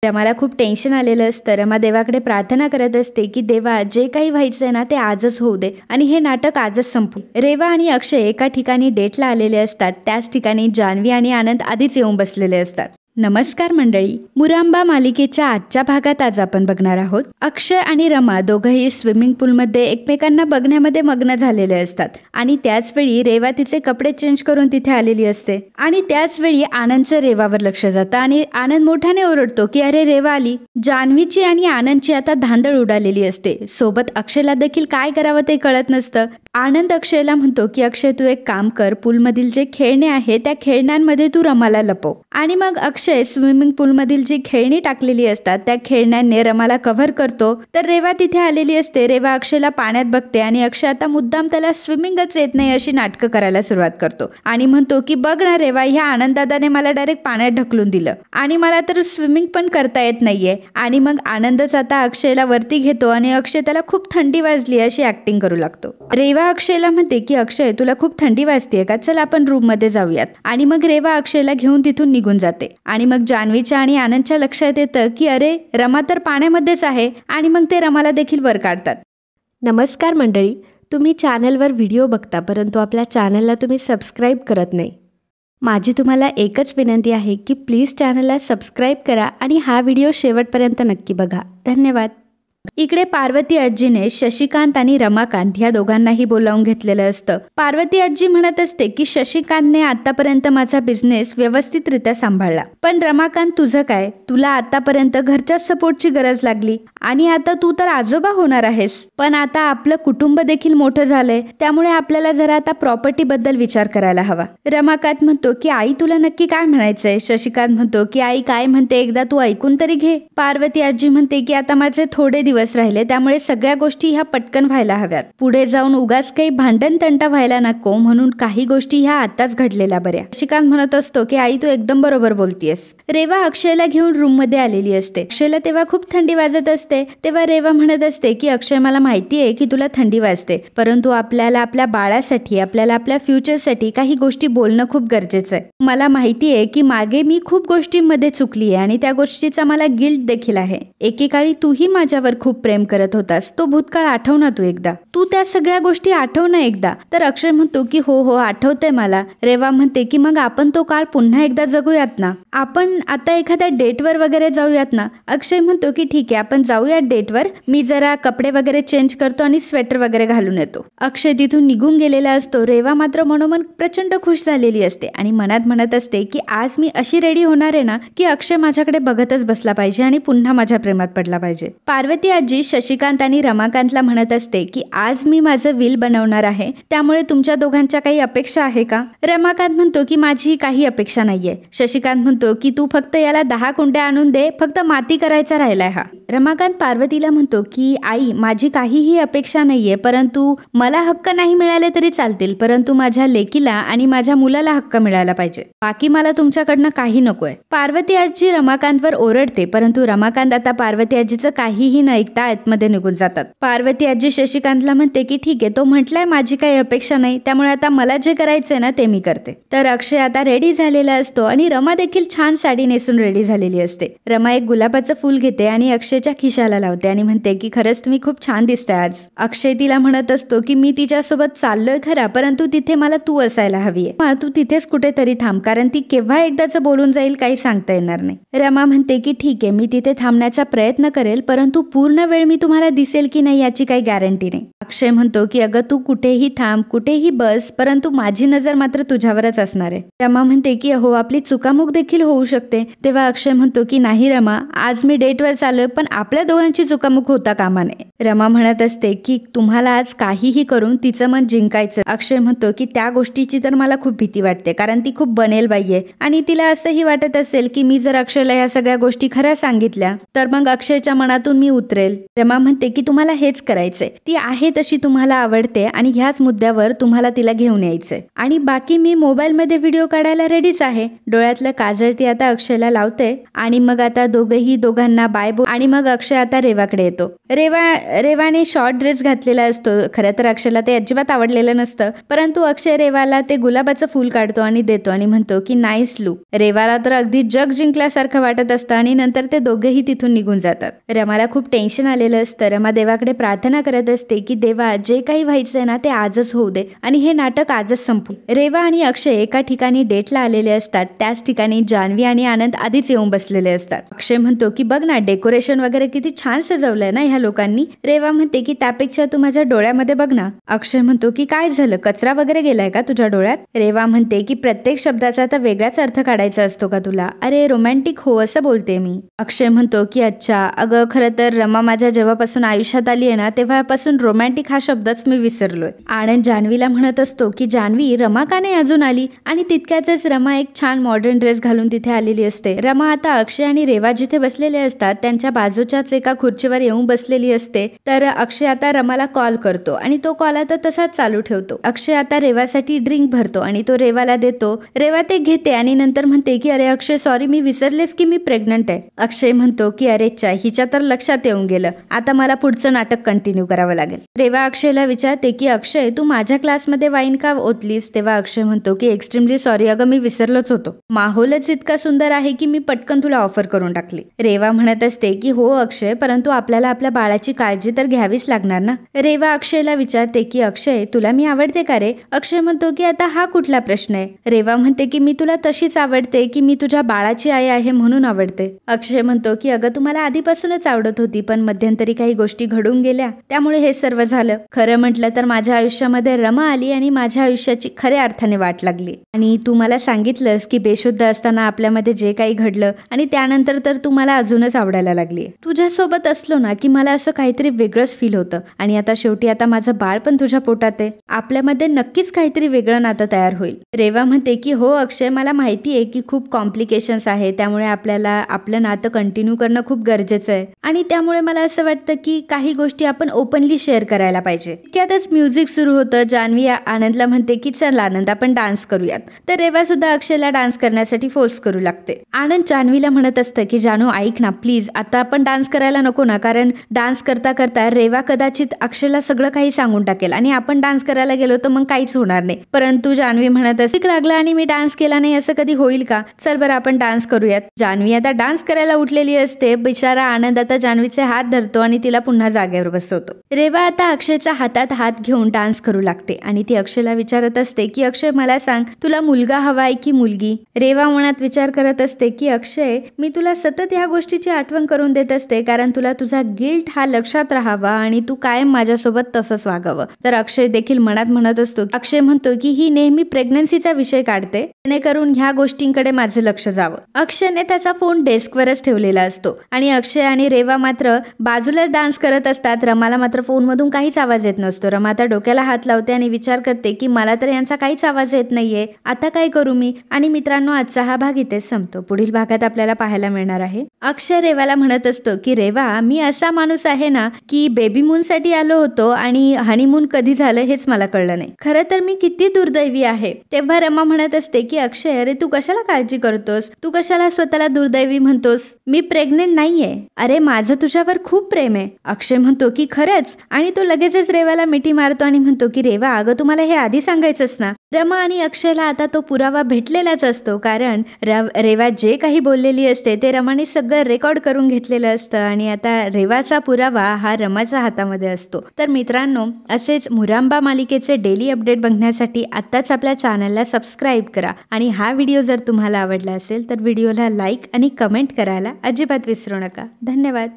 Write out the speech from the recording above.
रमाला खूप टेन्शन आलेलं असतं. रमा देवाकडे प्रार्थना करत असते की देवा, जे काही व्हायचंय ना ते आजच होऊ दे आणि हे नाटक आजच संपू. रेवा आणि अक्षय एका ठिकाणी डेटला आलेले असतात. त्याच ठिकाणी जान्हवी आणि आनंद आधीच येऊन बसलेले असतात. नमस्कार मंडळी, मुरांबा मालिकेच्या आजच्या भागात आज आपण बघणार आहोत अक्षय आणि रमा दोघंही स्विमिंग पूलमध्ये एकमेकांना बघण्यामध्ये मग्न झालेले असतात आणि त्याचवेळी रेवा तिचे कपडे चेंज करून तिथे आलेली असते आणि त्याचवेळी आनंदचं रेवावर लक्ष जातं आणि आनंद मोठ्याने ओरडतो की अरे रेवा आली. जान्हवीची आणि आनंदची आता धांदळ उडालेली असते. सोबत अक्षयला देखील काय करावं ते कळत नसतं. आनंद अक्षयला म्हणतो की अक्षय, तू एक काम कर, पूलमधील जे खेळणे आहे त्या खेळण्यांमध्ये तू रमाला लपव. आणि मग अक्षय स्विमिंग पूलमधील जी खेळणी टाकलेली असतात त्या खेळण्यांनी रमाला कव्हर करतो. तर रेवा तिथे आलेली असते. रेवा अक्षयला पाण्यात बघते आणि अक्षय आता मुद्दाम त्याला स्विमिंगच येत नाही अशी नाटकं करायला सुरुवात करतो आणि म्हणतो की बघ ना रेवा, ह्या आनंदादाने मला डायरेक्ट पाण्यात ढकलून दिलं आणि मला तर स्विमिंग पण करता येत नाहीये. आणि मग आनंदच आता अक्षयला वरती घेतो आणि अक्षय त्याला खूप थंडी वाजली अशी ऍक्टिंग करू लागतो. रेवा अक्षयला म्हणते की अक्षय, तुला खूप थंडी वाजतेय का, चल आपण रूम मध्ये जाऊयात. आणि मग रेवा अक्षयला घेऊन तिथून निघून जाते. आणि मग जान्हवीच्या आणि आनंदच्या लक्षात येतं की अरे रमा तर पाण्यामध्येच आहे आणि मग ते रमाला देखील वर काढतात. नमस्कार मंडळी, तुम्ही चॅनलवर व्हिडिओ बघता परंतु आपल्या चॅनलला तुम्ही सबस्क्राईब करत नाही. माझी तुम्हाला एकच विनंती आहे की प्लीज चॅनलला सबस्क्राईब करा आणि हा व्हिडिओ शेवटपर्यंत नक्की बघा. धन्यवाद. इकडे पार्वती आजीने शशिकांत आणि रमाकांत ह्या दोघांनाही बोलावून घेतलेलं असतं. पार्वती आजी म्हणत असते की शशिकांतने आतापर्यंत माझा बिझनेस व्यवस्थितरित्या सांभाळला, पण रमाकांत तुझं काय, तुला आतापर्यंत घरच्या सपोर्टची गरज लागली आणि आता तू तर आजोबा होणार आहेस. पण आता आपलं कुटुंब देखील मोठं झालंय, त्यामुळे आपल्याला जरा आता प्रॉपर्टी बद्दल विचार करायला हवा. रमाकांत म्हणतो की आई तुला नक्की काय म्हणायचंय. शशिकांत म्हणतो की आई काय म्हणते एकदा तू ऐकून तरी घे. पार्वती आजी म्हणते की आता माझे थोडे दिवस राहिले, त्यामुळे सगळ्या गोष्टी ह्या पटकन व्हायला हव्यात. पुढे जाऊन उगाच काही भांडण तंटा व्हायला नको, म्हणून काही गोष्टी ह्या आताच घडलेल्या बऱ्या. शशिकांत म्हणत असतो की आई तू एकदम बरोबर बोलतीयस. रेवा अक्षयला घेऊन रूम मध्ये आलेली असते. अक्षयला तेव्हा खूप थंडी वाजत असते. तेव्हा रेवा म्हणत असते की अक्षय, मला माहिती आहे की तुला थंडी वाजते, परंतु आपल्याला आपल्या बाळासाठी, आपल्याला आपल्या फ्युचरसाठी काही गोष्टी बोलणं खूप गरजेचं आहे. मला माहिती आहे की मागे मी खूप गोष्टींमध्ये चुकली आहे आणि त्या गोष्टीचा मला गिल्ट देखील आहे. एकेकाळी तूही माझ्यावर खूप प्रेम करत होतास, तो भूतकाळ आठव ना तू एकदा, तू त्या सगळ्या गोष्टी आठव ना एकदा. तर अक्षय म्हणतो की हो हो आठवतंय मला. रेवा म्हणते की मग आपण तो काळ पुन्हा एकदा जगूयात ना, आपण आता एखाद्या डेटवर वगैरे जाऊयात ना. अक्षय म्हणतो की ठीक आहे आपण जाऊयात डेटवर, मी जरा कपडे वगैरे चेंज करतो आणि स्वेटर वगैरे घालून येतो. अक्षय तिथून निघून गेलेला असतो. रेवा मात्र मनोमन प्रचंड खुश झालेली असते आणि मनात म्हणत असते की आज मी अशी रेडी होणार आहे ना की अक्षय माझ्याकडे बघतच बसला पाहिजे आणि पुन्हा माझ्या प्रेमात पडला पाहिजे. पार्वती आजी शशिकांत आणि रमाकांतला म्हणत असते की आज मी माझं विल बनवणार आहे, त्यामुळे तुमच्या दोघांच्या काही अपेक्षा आहे का. रमाकांत म्हणतो की माझी काही अपेक्षा नाहीये. शशिकांत म्हणतो की तू फक्त याला 10 कुंड्या आणून दे, फक्त माती करायचा राहिलाय हा. रमाकांत पार्वतीला म्हणतो की आई माझी काहीही अपेक्षा नाहीये, परंतु मला हक्क नाही मिळाले तरी चालतील, परंतु माझ्या लेकीला आणि माझ्या मुलाला हक्क मिळाला पाहिजे, बाकी मला तुमच्याकडनं काही नकोय. पार्वती आजी रमाकांतवर ओरडते, परंतु रमाकांत आता पार्वती आजीचं काहीही न ऐकता आतमध्ये निघून जातात. पार्वती आजी शशिकांतला म्हणते की ठीक आहे, तो म्हटलाय माझी काही अपेक्षा नाही, त्यामुळे आता मला जे करायचंय ना ते मी करते. तर अक्षय आता रेडी झालेला असतो आणि रमा देखील छान साडी नेसून रेडी झालेली असते. रमा एक गुलाबाचं फूल घेते आणि अक्षयच्या खिशाला लावते आणि म्हणते की खरंच तुम्ही खूप छान दिसताय आज. अक्षय तिला म्हणत असतो की मी तिच्यासोबत चाललोय खरा, परंतु तिथे मला तू असायला हवीये. तू तिथेच कुठेतरी थांब, कारण ती केव्हा एकदाच बोलून जाईल काही सांगता येणार नाही. रमा म्हणते की ठीक आहे मी तिथे थांबण्याचा प्रयत्न करेल, परंतु पूर्ण वेळ मी तुम्हाला दिसेल की नाही याची काही गॅरंटी नाही. अक्षय म्हणतो की अगं तू कुठेही थांब, कुठेही बस, परंतु माझी नजर मात्र तुझ्यावरच असणार आहे. रमा म्हणते की हो आपली चुकामुक देखील होऊ शकते. तेव्हा अक्षय म्हणतो की नाही रमा, आज मी डेटवर चाललोय, पण आपल्या दोघांची चुकामुक होता कामा नये. रमा म्हणत असते की तुम्हाला आज काहीही करून तिचं मन जिंकायचं. अक्षय म्हणतो की त्या गोष्टीची तर मला खूप भीती वाटते, कारण ती खूप बनेल बाई आहे आणि तिला असंही वाटत असेल की मी जर अक्षयला या सगळ्या गोष्टी खऱ्या सांगितल्या तर मग अक्षयच्या मनातून मी उतरेल. रमा म्हणते की तुम्हाला हेच करायचंय, ती आहे तशी तुम्हाला आवडते आणि ह्याच मुद्द्यावर तुम्हाला तिला घेऊन यायचंय. आणि बाकी मी मोबाईल मध्ये व्हिडिओ काढायला रेडीच आहे. डोळ्यातलं काजळ ती आता अक्षयला लावते आणि मग आता दोघंही दोघांना बाय बोल आणि मग अक्षय आता रेवाकडे येतो. रेवाने शॉर्ट ड्रेस घातलेला असतो. खरं तर अक्षयला ते अजिबात आवडलेलं नसतं, परंतु अक्षय रेवाला ते गुलाबाचं फूल काढतो आणि देतो आणि म्हणतो की नाईस लुक. रेवाला तर अगदी जग जिंकल्यासारखं वाटत असतं आणि नंतर ते दोघेही तिथून निघून जातात. रमाला खूप टेन्शन आलेलं असतं. रमा देवाकडे प्रार्थना करत असते की देवा, जे काही व्हायचंय ना ते आजच होऊ दे आणि हे नाटक आजच संपू. रेवा आणि अक्षय एका ठिकाणी डेटला आलेले असतात. त्याच ठिकाणी जान्हवी आणि आनंद आधीच येऊन बसलेले असतात. अक्षय म्हणतो की बघ ना, डेकोरेशन वगैरे किती छान सजवलंय ना ह्या लोकांनी. रेवा म्हणते की त्यापेक्षा तू माझ्या डोळ्यामध्ये बघ ना. अक्षय म्हणतो की काय झालं, कचरा वगैरे गेलाय का तुझ्या डोळ्यात? रेवा म्हणते की प्रत्येक शब्दाचा आता वेगळाच अर्थ काढायचा असतो का तुला? अरे रोमॅन्टिक हो असं बोलते मी. अक्षय म्हणतो की अच्छा, अगं खरं तर रमा माझ्या जेव्हापासून आयुष्यात आली आहे ना तेव्हापासून रोमॅन्टिक हा शब्दच मी विसरलोय. आनंद जान्हवीला म्हणत असतो की जान्हवी, रमा का नाही अजून आली? आणि तितक्यातच रमा एक छान मॉडर्न ड्रेस घालून तिथे आलेली असते. रमा आता अक्षय आणि रेवा जिथे बसलेले असतात त्यांच्या बाजूच्याच एका खुर्चीवर येऊन बसलेली असते. तर अक्षय आता रमाला कॉल करतो आणि तो कॉल आता तसाच चालू ठेवतो. अक्षय आता रेवासाठी ड्रिंक भरतो आणि तो रेवाला देतो. रेवा ते घेते आणि नंतर म्हणते की अरे अक्षय सॉरी, मी विसरलेस की मी प्रेग्नंट आहे. अक्षय म्हणतो की अरे चा, हिच्या तर लक्षात येऊन गेलं, आता मला पुढचं नाटक कंटिन्यू करावं लागेल. रेवा अक्षयला विचारते की अक्षय, तू माझ्या क्लासमध्ये वाईन का ओतलीस? तेव्हा अक्षय म्हणतो की एक्स्ट्रीमली सॉरी, अगं मी विसरलोच होतो. माहोलच इतका सुंदर आहे की मी पटकन तुला ऑफर करून टाकली. रेवा म्हणत असते की हो अक्षय, परंतु आपल्याला आपल्या बाळाची काळजी तर घ्यावीच लागणार ना. रेवा अक्षयला विचारते की अक्षय, तुला मी आवडते का रे? अक्षय म्हणतो की आता हा कुठला प्रश्न आहे? रेवा म्हणते की मी तुला तशीच आवडते की मी तुझ्या बाळाची आई आहे म्हणून आवडते. अक्षय म्हणतो की अगं तुम्हाला आधीपासूनच आवडत होती, पण मध्यंतरी काही गोष्टी घडून गेल्या त्यामुळे हे सर्व झालं. खरं म्हटलं तर माझ्या आयुष्यामध्ये रमा आली आणि माझ्या आयुष्याची खऱ्या अर्थाने वाट लागली. आणि तू मला सांगितलंस की बेशुद्ध असताना आपल्यामध्ये जे काही घडलं आणि त्यानंतर तर तू मला अजूनच आवडायला लागली. तुझ्यासोबत असलो ना की मला असं काहीतरी वेगळंच फील होतं आणि आता शेवटी आता माझं बाळ पण तुझ्या पोटात आहे. आपल्यामध्ये नक्कीच काहीतरी वेगळं नातं तयार होईल. रेवा म्हणते की हो अक्षय, मला माहिती आहे की खूप कॉम्प्लिकेशन्स आहे, त्यामुळे आपल्याला आपलं नातं कंटिन्यू करणं खूप गरजेचं आहे आणि त्यामुळे मला असं वाटतं की काही गोष्टी आपण ओपनली शेअर करायला पाहिजे. त्यातच म्युझिक सुरू होतं. जान्हवी आनंदला म्हणते की चल आनंद, आपण डान्स करूयात. तर रेवा सुद्धा अक्षयला डान्स करण्यासाठी फोर्स करू लागते. आनंद जान्हवीला म्हणत असतं की जानू ऐक ना प्लीज, आता आपण डान्स करायला नको ना, कारण डान्स करता करता रेवा कदाचित अक्षयला सगळं काही सांगून टाकेल आणि आपण डान्स करायला गेलो तर मग काहीच होणार नाही. परंतु जान्हवी म्हणत असते लागला आणि मी डान्स केला नाही असं कधी होईल का? चल बरं आपण डान्स करूयात. जान्हवी आता डान्स करायला उठलेली असते. बिचारा आनंद आता जान्हवीचे हात धरतो आणि तिला पुन्हा जागेवर बसवतो. रेवा आता अक्षयच्या हातात हात घेऊन डान्स करू लागते आणि ती अक्षयला विचारत असते की अक्षय मला सांग, तुला मुलगा हवाय की मुलगी? रेवा मनात विचार करत असते की अक्षय, मी तुला सतत ह्या गोष्टीची आठवण करून देत असते कारण तुला तुझा गिल्ट हा लक्षात राहावा आणि तू कायम माझ्यासोबत तसंच वागावं. तर अक्षय देखील मनात म्हणत असतो. अक्षय म्हणतो की ही नेहमी प्रेग्नन्सीचा विषय काढते जेणेकरून ह्या गोष्टींकडे माझं लक्ष जावं. अक्षयने त्याचा फोन डेस्कवरच ठेवलेला असतो आणि अक्षय आणि रेवा मात्र बाजूला डान्स करत असतात. रमाला मात्र फोनमधून काहीच आवाज येत नसतो. रमा आता डोक्याला हात लावते आणि विचार करते की मला तर यांचा काहीच आवाज येत नाहीये, आता काय करू मी? आणि मित्रांनो, आजचा हा भाग इथेच संपतो. पुढील भागात आपल्याला पाहायला मिळणार आहे. अक्षय रेवाला म्हणत असतो की रेवा, मी असा माणूस आहे ना की बेबी मून साठी आलो होतो आणि हनीमून कधी झालं हेच मला कळलं नाही. खरं तर मी किती दुर्दैवी आहे. तेव्हा रमा म्हणत असते की अक्षय, अरे तू कशाला काळजी करतोस? तू कशाला स्वतःला दुर्दैवी म्हणतोस? मी प्रेग्नेंट नाहीये. अरे माझं तुझ्यावर खूप प्रेम आहे. अक्षय म्हणतो की खरंच? आणि तो लगेचच रेवाला मिठी मारतो आणि म्हणतो की रेवा, अगं तुम्हाला हे आधी सांगायचंच ना. रमा आणि अक्षयला आता तो पुरावा भेटलेलाच असतो कारण रेवा जे काही बोललेली असते ते रमाने सगळं रेकॉर्ड करून घेतलेलं असतं आणि आता रेवाचा पुरावा हा रमाच्या हातामध्ये असतो. तर मित्रांनो, असेच मुरांबा मालिकेचे डेली अपडेट बघण्यासाठी आत्ताच आपल्या चॅनलला सबस्क्राईब करा आणि हा व्हिडिओ जर तुम्हाला आवडला असेल तर व्हिडिओला लाईक आणि कमेंट करायला अजिबात विसरू नका. धन्यवाद.